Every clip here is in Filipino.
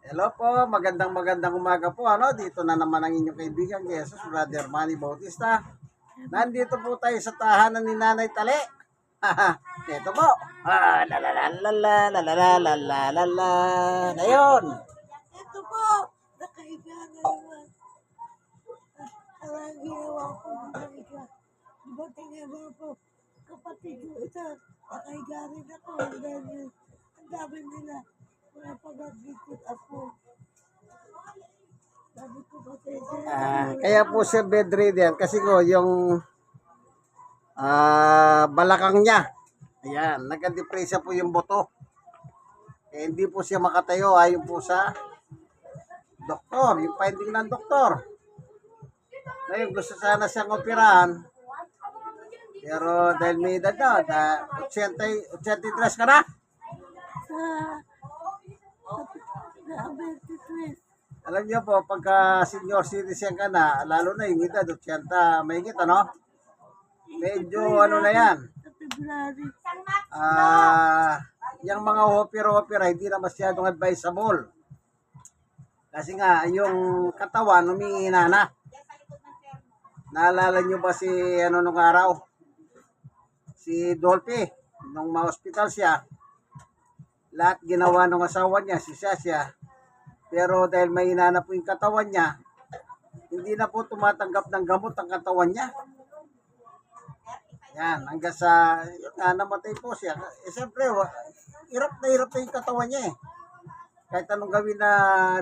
Hello po, magandang umaga po. Dito na naman ang inyong kaibigan, Jesus, Brother Manny Bautista. Nandito po tayo sa tahanan ni Nanay Tali. Ito po. La la la la la la la la la la la la. Ayun. Ito po, nakahiga na naman. Ang ginawa ko, nakahiga. Dumating na ba po, kapatid ko isa, nakahiga rin ako. Dahil ang dami nila, wala pa naglikod ako. Sabi ko kasi, Kaya po siya bedridden kasi ko yung balakang niya. Ayan, nagka-depresa po yung buto. Hindi po siya makatayo ayon po sa doktor, yung finding ng doktor. Ngayon, gusto sana siyang operahan. Pero dahil may edad na, 83 ka na. sa 23, Alam niyo po, pagka senior citizen ka na, lalo na yung edad, 80, may higit, medyo na yan. sa February, Yung mga opera hindi na masyadong advisable. Kasi nga, yung katawan, humihina na. Naalala niyo ba si, nung araw? Si Dolphy, nung ma-hospital siya, lahat ginawa ng asawa niya, si Sasha. Pero dahil mahina na po yung katawan niya, hindi na po tumatanggap ng gamot ang katawan niya. Yan, hanggang sa, yun nga, namatay po siya. Siyempre, hirap na yung katawan niya eh. Kahit anong gawin na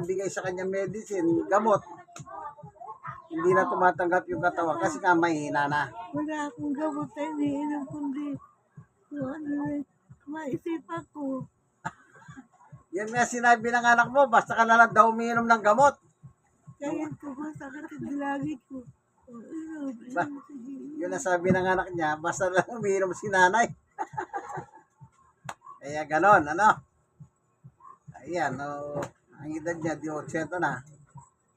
bigay sa kanya medicine, gamot, hindi na tumatanggap yung katawan kasi nga mahina na. wala akong gamot na iniinom kundi kung ano maisipan ko. Yan nga sinabi ng anak mo, basta ka na lang daw umiinom ng gamot. Kaya ko ba sakit ang dilagi ko. Ba? Yun ang sabi ng anak niya, basta lang umiinom si nanay. Kaya ganon, Ayan, ang edad niya, 80 na.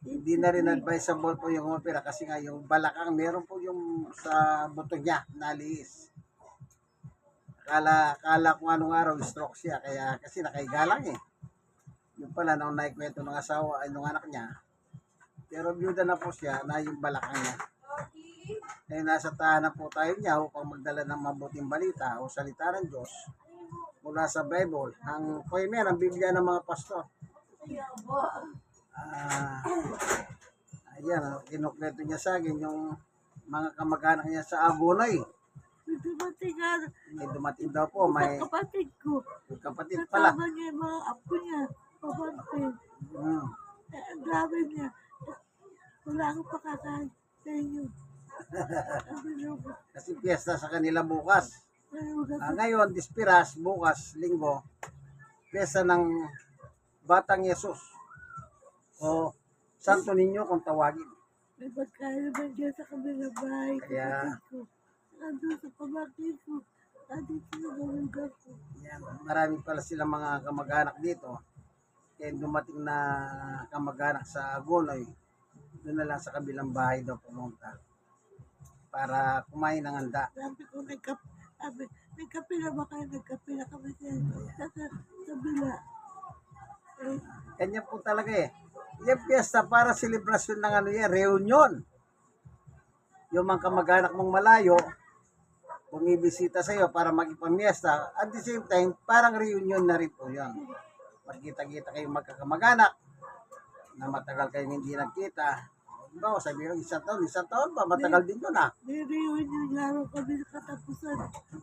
Hindi na rin advisable po yung opera kasi nga yung balakang, meron po yung sa buto niya, naliis. Kala kung anong araw, stroke siya, kaya kasi nakahiga lang eh. Yung pala, nung naikwento ng asawa, ay nung anak niya, pero byuda na po siya na yung balakang niya. Ay nasa tahanan po tayo niya upang magdala ng mabuting balita o salita ng Diyos mula sa Bible. Ang poemer, ang Biblia ng mga pastor. Ayan, kinukleto niya sa akin yung mga kamag-anak niya sa Agunoy. Dumating nga, May dumating daw po, may kapatid ko. kapatid pala. Kasama niya yung mga apo niya, pamangkin. Hmm. Ang dami niya. Wala akong pakakain sa inyo. Sabi niyo, Kasi piyesta sa kanila bukas. ano Ngayon, Dispiras, bukas, Linggo, piyesta ng Batang Yesus. O Santo Niño kung tawagin. may pagkain naman dyan sa kabilang bahay. Kaya- Kapatid ko. Nandun sa pamangkin ko. Nandun sa lugar ko. Yan, marami pala silang mga kamag-anak dito. Kaya dumating na kamag-anak sa Agunoy, doon na lang sa kabilang bahay daw pumunta para kumain ng handa. Sabi ko, may kape na ba kayo? Nagkape na kami sa kabila. Eh, Kanya po talaga eh. Yung piyesta para selebrasyon ng reunion. Yung mga kamag-anak mong malayo, bumibisita sa iyo para magipamiesta. At the same time, parang reunion na rin po yun. Magkita-kita kayong magkakamag-anak na matagal kayong hindi nagkita. Diba, sabi nyo, isang taon pa, matagal din yun may reunion laro kami sa katapusan.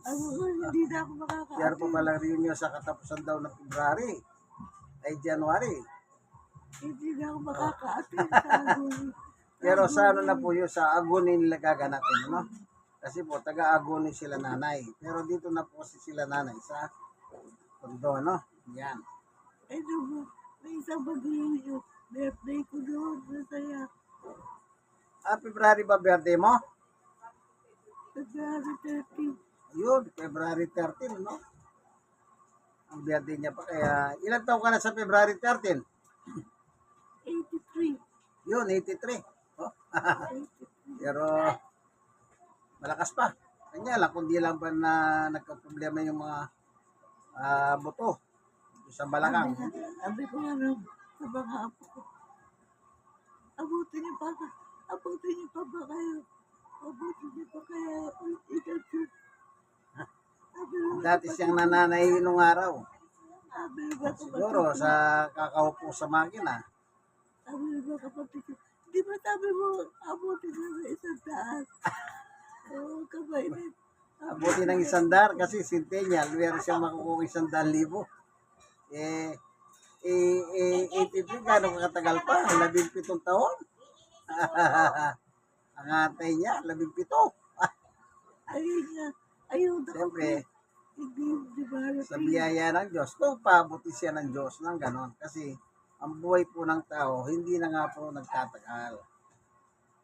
Ano ko, hindi na ako Diyan po makaka-attend. pala reunion sa katapusan daw ng February ay January. Hindi na ako makaka-attend sa Aguni. Pero sa na po yun, sa Agunin nila gaganapin, Kasi po, taga-Agunin sila nanay. Pero dito na po sila nanay sa Tondo, Yan. Ay, no, may isang mag-reunion. Birthday ko doon. Masaya. February ba birthday mo? February 13. Yun, February 13, Ang birthday niya pa. Kaya, ilang taon ka na sa February 13? 83. Yun, 83. Oh. 83. Pero, malakas pa. Kanya lang, kundi lang ba na nagka-problema yung mga buto sa balakang. Sabi ko ano, sa mga apo ko. Abutin niyo pa ba? Abutin niyo pa ba kayo? Abutin niyo pa kaya ikat yun. Sabi naman Dati kapatid siyang ko, nananay nung araw. sabi naman Siguro kapatid ko, sa kakaupo sa makina. sabi naman kapatid ko, di ba sabi mo, abutin mo sa 100? Oo, kabaitin. Abuti ng 100 kasi centennial, meron siyang makukuha 100,000. Eh, 83, gano'ng katagal pa? 17 taon. Ang atay niya, 17. Ayun nga, ayun na Siyempre, hindi, di ba, sa biyaya ng Diyos, kung paabuti siya ng Diyos ng ganon. Kasi, ang buhay po ng tao, hindi na nga po nagtatagal.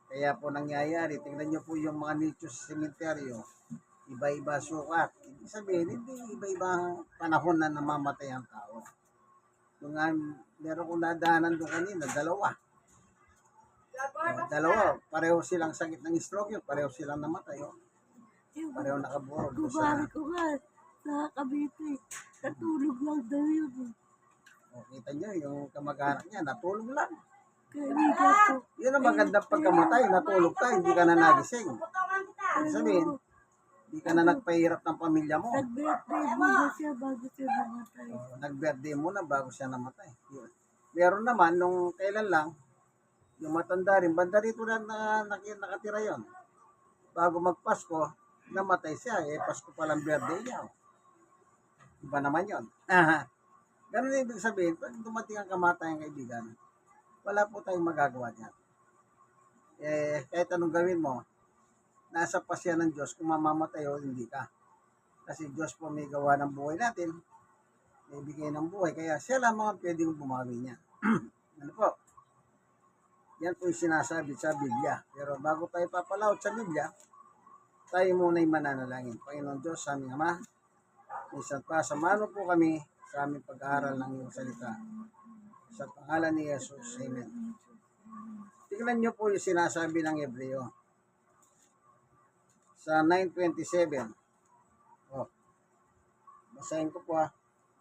Kaya po nangyayari, tingnan niyo po yung mga nichos sa sementeryo, iba-iba sukat. Ibig sabihin, hindi iba-ibang panahon na namamatay ang tao. Yung meron kong nadaanan doon kanina, dalawa. Dalawa, pareho silang sakit ng stroke yun, pareho silang namatay. Oh. yung Pareho nakaburog doon kumari sa, ko nga, sa Cavite, natulog lang daw yun. kita niyo, yung kamag-anak niya, natulog lang. Kaibigan ko. Yun ang magandang pagkamatay, natulog ka, hindi ka na nagising. Ibig sabihin, hindi ka na nagpahirap ng pamilya mo. Nag-birthday muna siya bago siya namatay. Nag-birthday muna bago siya namatay. Yun. Meron naman, nung kailan lang, yung matanda rin, banda rito na, nakatira yon. Bago magpasko, namatay siya. Pasko pa lang birthday niya. Iba naman yon. Ganun ibig sabihin, pag dumating ang kamatayan, kaibigan, wala po tayong magagawa dyan. Kahit anong gawin mo, nasa pasya ng Diyos kung mamamatay o hindi ka. Kasi Diyos po may gawa ng buhay natin, may bigay ng buhay, kaya siya lamang ang pwedeng bumawi niya. Ano po? Yan po yung sinasabi sa Biblia. Pero bago tayo papalaot sa Biblia, tayo muna'y mananalangin. Panginoon Diyos, sa aming Ama, minsan pa, samahan po kami sa aming pag-aaral ng iyong salita. Sa pangalan ni Jesus, Amen. Tingnan niyo po yung sinasabi ng Hebreo. Sa 9:27. Basahin ko po.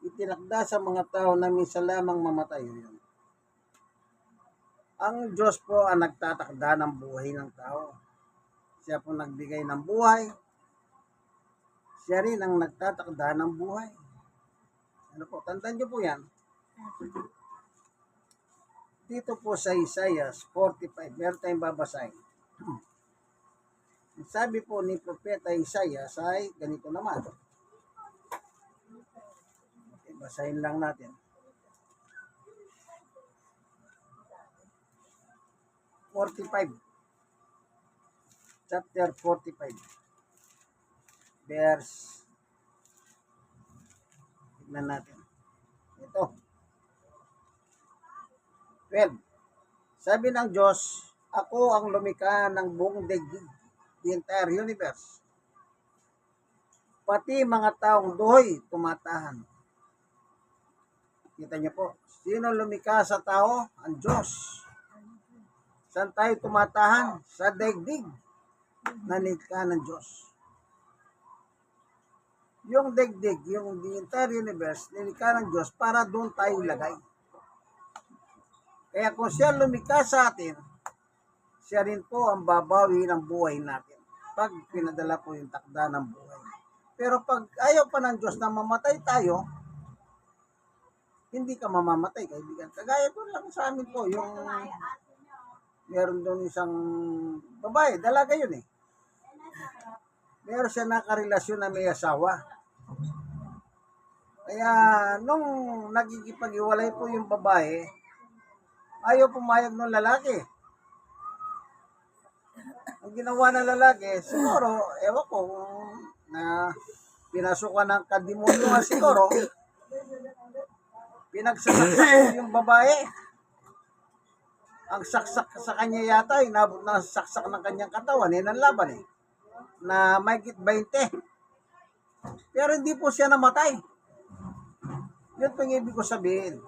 Itinakda sa mga tao na minsan lamang mamatay. Yun. Ang Diyos po ang nagtatakda ng buhay ng tao. Siya po nagbigay ng buhay. Siya rin ang nagtatakda ng buhay. Ano po, tandaan niyo po yan. Dito po sa Isaiah 45, meron tayong babasahin. Sabi po ni Propeta Isaiah ay ganito naman. Okay, basahin lang natin. Chapter 45. Verse, tignan natin. Ito. 12. Sabi ng Diyos, ako ang lumikha ng buong daigdig, the entire universe. Pati mga taong do'y tumatahan. Kita niyo po, sino lumikha sa tao? Ang Diyos. Saan tayo tumatahan? Sa daigdig na nilikha ng Diyos. Yung daigdig, yung the entire universe, nilikha ng Diyos para doon tayo ilagay. Kaya kung siya lumikha sa atin, siya rin po ang babawi ng buhay natin pag pinadala po yung takda ng buhay. Pero pag ayaw pa ng Diyos na mamatay tayo, hindi ka mamamatay, kaibigan. Kagaya po lang sa amin po, yung meron doon isang babae, dalaga yun eh. Meron siya nakarelasyon na may asawa. Kaya nung nagkikipag-iwalay po yung babae, ayaw pumayag ng lalaki. Ang ginawa ng lalaki, siguro, ewan ko, na pinasukan ng kademonyo nga siguro, pinagsasak yung babae. Ang saksak sa kanya yata, inabot na saksak ng kanyang katawan, yan ang laban eh, na mahigit 20. Pero hindi po siya namatay. Yun po yung ibig ko sabihin.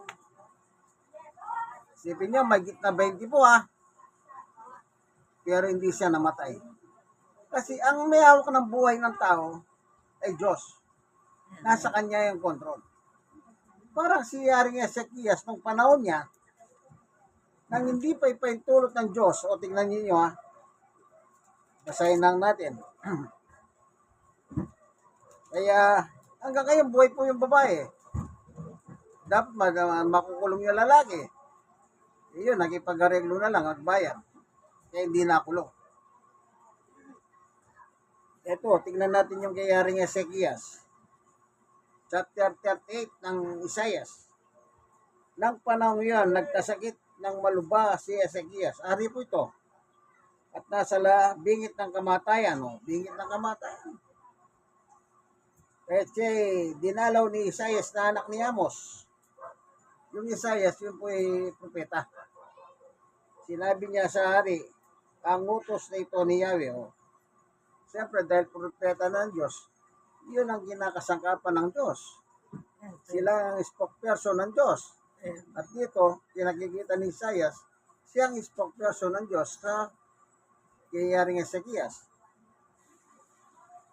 Isipin niyo, mahigit na 20 po pero hindi siya namatay. Kasi ang may hawak ng buhay ng tao ay Diyos. Nasa kanya yung control. Parang si Haring Ezekias nung panahon niya, nang hindi pa ipaintulot ng Diyos. O tingnan niyo ha, basahin lang natin. Kaya hanggang ngayon buhay po yung babae. Dapat makukulong yung lalaki. Iyon, nakipag-areglo na lang at bayan. Kaya hindi nakulong. Ito, tingnan natin yung kay Haring Ezekias. Chapter 38 ng Isaias. Nang panahon yan, nagkasakit ng maluba si Ezekias. Ari po ito. At nasa bingit ng kamatayan. O, bingit ng kamatayan. Kasi dinalaw ni Isaias na anak ni Amos. Yung Isaias, yun po ay propeta. Sinabi niya sa hari, ang utos na ito ni Yahweh. O, siyempre, dahil propeta ng Diyos, yun ang kinakasangkapan ng Diyos. Sila ang spokesperson ng Diyos. At dito, pinakikita ni Isaias, siya ang spokesperson ng Diyos sa kay Haring Ezekias.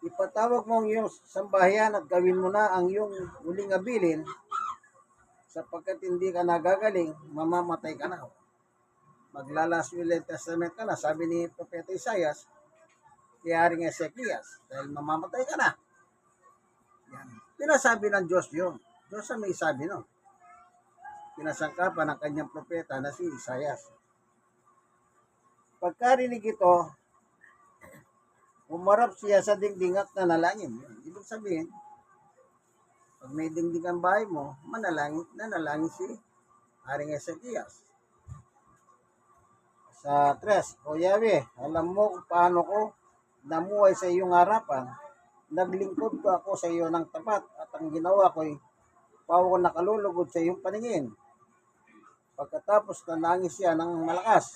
Ipatawag mo ang iyong sambahayan at gawin mo na ang iyong uling abilin sapagkat hindi ka nagagaling, mamamatay ka na. Maglalas Will Testament ka na, sabi ni Propeta Isaias kay Haring Ezekias, dahil mamamatay ka na. Yan. Pinasabi ng Diyos yun. Diyos ang may sabi no. Pinasangkapan ng kanyang propeta na si Isaias. Pagkarinig ito, umarap siya sa dingding at nanalangin. Ibig sabihin, pag may dingding ang bahay mo, nanalangin si Haring Ezekias. Sa 3, O Yahweh, alam mo kung paano ko namuhay sa iyong harapan. Naglingkod ko ako sa iyo ng tapat at ang ginawa ko'y pawo nakalulugod sa iyong paningin. Pagkatapos nanangis siya ng malakas.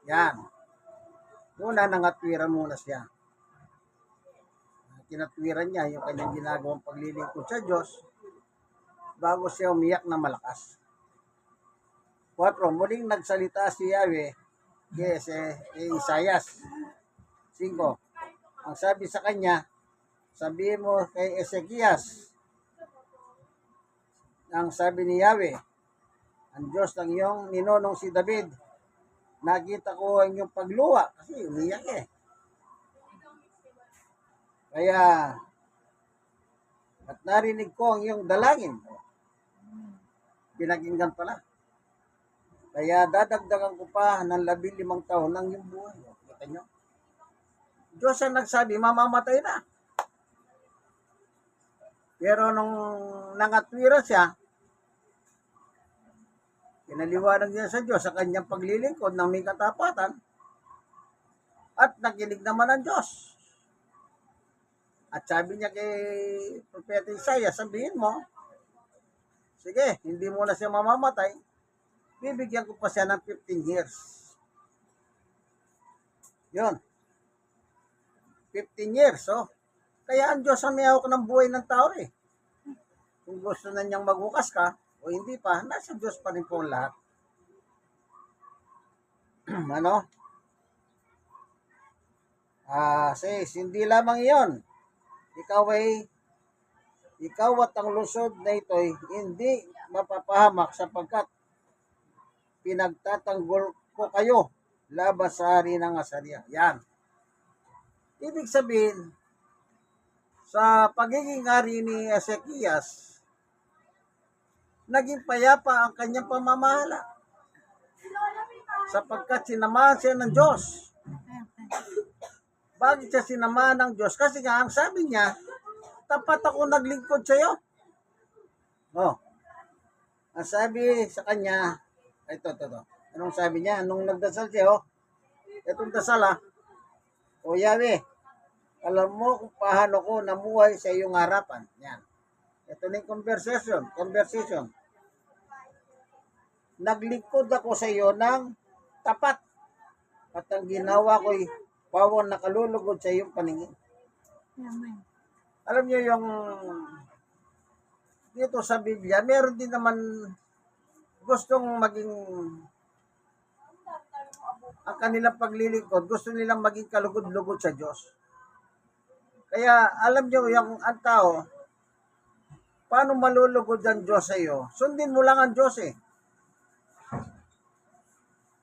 Yan. Una, nangatwiran muna siya. Kinatwiran niya yung kanyang ginagawang paglilingkod sa Diyos bago siya umiyak na malakas. 4, muling nagsalita si Yahweh kay Isaias. 5, ang sabi sa kanya, sabihin mo kay Ezekias, ang sabi ni Yahweh, ang Diyos ng iyong ninonong si David, nakita ko ang iyong pagluwa kasi umiyak eh. Kaya, at narinig ko ang iyong dalangin. Pinakinggan pala. Kaya dadagdagan ko pa ng 15 taon ng iyong buhay. Kita nyo? Diyos ang nagsabi, mamamatay na. Pero nung nangatwira siya, pinaliwanag niya sa Diyos sa kanyang paglilingkod ng may katapatan at nakinig naman ang Diyos. At sabi niya kay Propeta Isaiah, sabihin mo, sige, hindi mo na siya mamamatay, bibigyan ko pa siya ng 15 years. Yun. 15 years, oh. Kaya ang Diyos ang may hawak ng buhay ng tao eh. Kung gusto na niyang magbukas ka, o hindi pa, nasa Diyos pa rin po lahat. Ano? Says, hindi lamang iyon. Ikaw at ang lusod na ito'y hindi mapapahamak sapagkat pinagtatanggol ko kayo laban sa hari ng Asaria. Yan. Ibig sabihin, sa pagiging hari ni Ezekias, naging payapa ang kanyang pamamahala sapagkat sinamahan siya ng Diyos. Bakit siya sinamahan ng Diyos? Kasi nga, ang sabi niya, tapat ako naglingkod sa iyo. Oh. Ang sabi sa kanya, ito. Anong sabi niya? Anong nagdasal siya, oh? Itong dasal, O Yahweh, alam mo kung paano ko namuhay sa iyong harapan. Yan. Ito na yung conversation. Naglingkod ako sa iyo ng tapat. At ang ginawa ko'y pawon nakalulugod sa iyong paningin. Amen. Alam niyo yung dito sa Biblia, meron din naman gustong maging ang kanilang paglilingkod, gusto nilang maging kalugod-lugod sa Diyos. Kaya alam niyo yung ang tao, paano malulugod ang Diyos sa iyo? Sundin mo lang ang Diyos eh.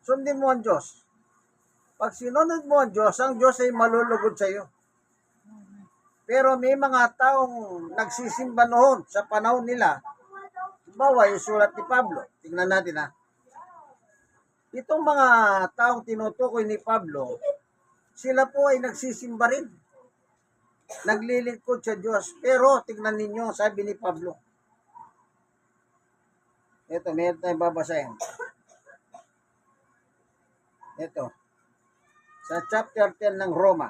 Sundin mo ang Diyos. Pag sinunod mo ang Diyos ay malulugod sa iyo. Pero may mga taong nagsisimba noon sa panahon nila. Bawa yung sulat ni Pablo. Tingnan natin ha. Itong mga taong tinutukoy ni Pablo, sila po ay nagsisimba rin. Naglilingkod sa Diyos. Pero tingnan ninyo, sabi ni Pablo. Ito, meron tayong babasahin. Ito. Sa chapter 10 ng Roma.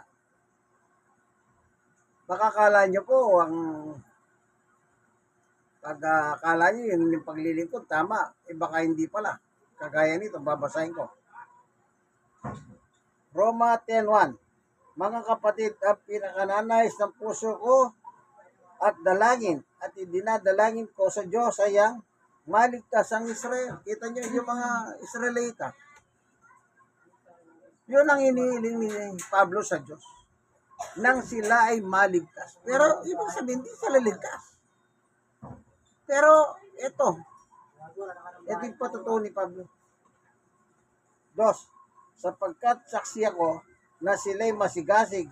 Baka akala nyo po ang pag-akala nyo yung paglilingkod, tama. Baka hindi pala. Kagaya nito, babasahin ko. Roma 10:1. Mga kapatid, ang pinakananais ng puso ko at dalangin at idinadalangin ko sa Diyos ay ang maligtas ang Israel. Kita nyo yung mga Israelita. Yun ang inihiling ni Pablo sa Diyos. Nang sila ay maligtas. Pero ibig sabihin, hindi sila ligtas. Pero ito yung patutuo ni Pablo. 2, sapagkat saksi ako na sila'y masigasig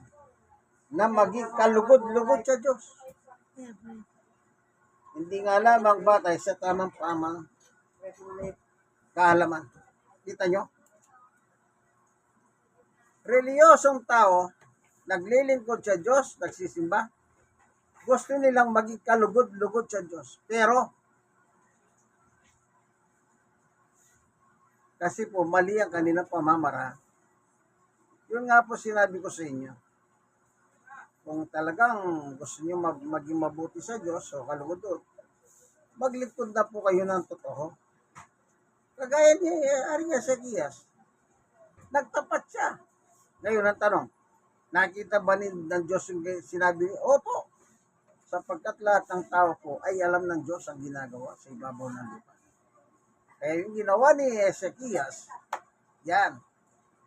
na maging kalugod-lugod sa Diyos. Hindi nga lamang batay sa tamang-tamang kaalaman. Kita nyo? Reliyosong tao, naglilingkod sa Diyos, nagsisimba, gusto nilang maging kalugod-lugod sa Diyos. Pero, kasi po, mali ang kanilang pamamaraan. Yun nga po sinabi ko sa inyo. Kung talagang gusto nyo maging mabuti sa Diyos, o kalugod, maglingkod na po kayo ng totoo. Kagaya ni Ezekias, nagtapat siya. Ngayon ang tanong, nakita ba ng Diyos yung sinabi? Opo. Sapagkat lahat ng tao po ay alam ng Diyos ang ginagawa sa ibabaw ng lupa. Kaya yung ginawa ni Ezekias, yan,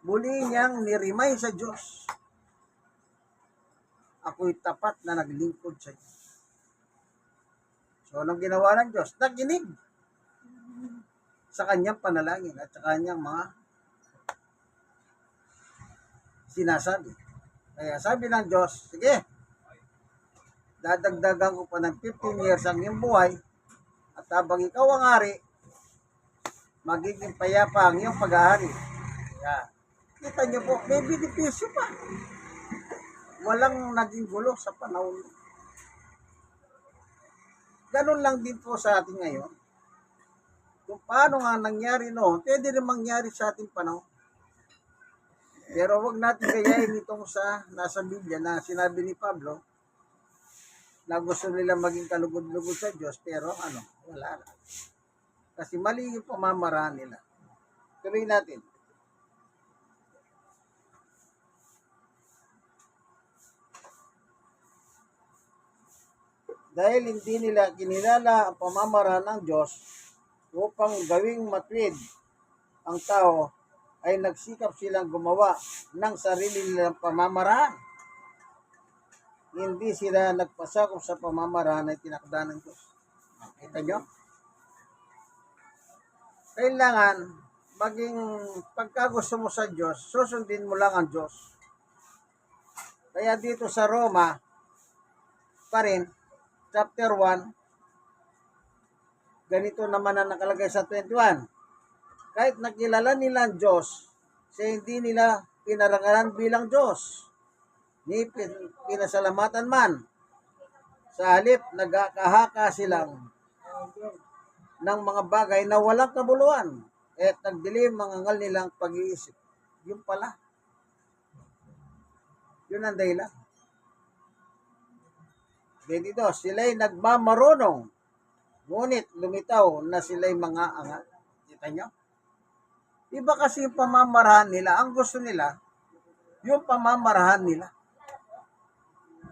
muli niyang niremind sa Diyos. Ako'y tapat na naglingkod sa Diyos. So, anong ginawa ng Diyos? Nakinig sa kanyang panalangin at sa kanyang mga sinasabi. Kaya sabi ng Diyos, sige, dadagdagan ko pa ng 15 years ang iyong buhay at habang ikaw ang hari, magiging payapa ang iyong pag-ahari. Kaya, kita niyo po, may benepisyo pa. Walang naging gulo sa panahon. Ganun lang din po sa atin ngayon. Kung paano nga nangyari noon, pwede rin mangyari sa ating panahon. Pero wag natin gayahin itong sa nasa Biblia na sinabi ni Pablo na gusto nila maging kalugod-lugod sa Diyos, pero wala na. Kasi mali yung pamamaraan nila. Tuloy natin. Dahil hindi nila kinilala ang pamamaraan ng Diyos upang gawing matwid ang tao, ay nagsikap silang gumawa ng sarili nilang pamamaraan. Hindi sila nagpasakop sa pamamaraan na tinakda ng Diyos. Kita nyo? Kailangan maging pagkagusto mo sa Diyos, susundin mo lang ang Diyos. Kaya dito sa Roma, pa rin, chapter 1, ganito naman ang nakalagay sa 21. Kahit nakilala nila ang Diyos, siya hindi nila pinarangalan bilang Diyos, ni pinasalamatan man. Sa halip, nagkahaka silang ng mga bagay na walang kabuluhan, at nagdilim ang angal nilang pag-iisip. Yun pala. Yun ang dahilan. 22, sila'y nagmamarunong, ngunit lumitaw na sila'y mga angal. Kita nyo? Iba kasi yung pamamarahan nila. Ang gusto nila, yung pamamarahan nila.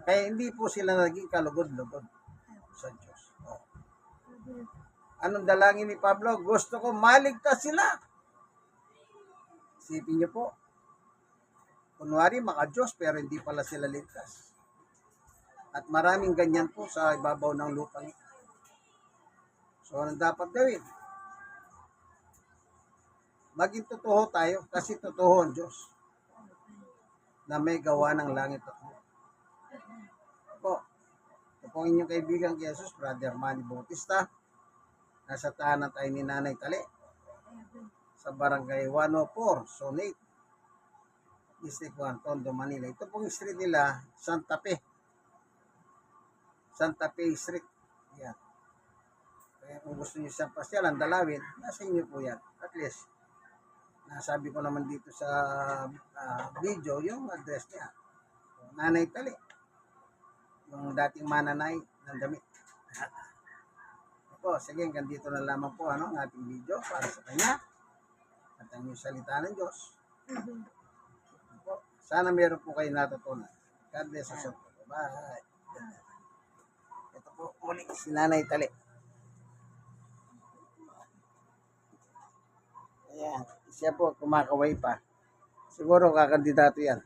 Kaya hindi po sila naging kalugod-lugod sa Diyos. Oh. Anong dalangin ni Pablo? Gusto ko maligtas sila. Isipin niyo po. Kunwari, maka-Diyos, pero hindi pala sila ligtas. At maraming ganyan po sa ibabaw ng lupa. So, anong dapat gawin? Maging totoo tayo kasi totoo ang Diyos na may gawa ng langit at lupa. Po, ito po ang inyong kaibigan kay Jesus, Brother Manny Bautista. Nasa tahanan tayo ni Nanay Tali sa Barangay 104, Zone 8, District 1, Tondo, Manila. Ito pong street nila, Santa Fe. Santa Fe Street. Yan. Kaya kung gusto niyo siyang pasyalan, dalawin, nasa inyo po yan. At least, nasabi ko naman dito sa video yung address niya. Nanay Tali. Yung dating mananay ng damit. Po, sige, hanggang dito na lamang po ang ating video para sa kanya at ang yung salita ng Diyos. Po, sana meron po kayo natutunan. God bless us all. Bye. Ito po muli si Nanay Tali. Ayan, siya po kumakaway pa. Siguro kakandidato yan.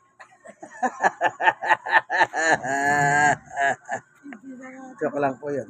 Hindi na nga Joke lang po yun.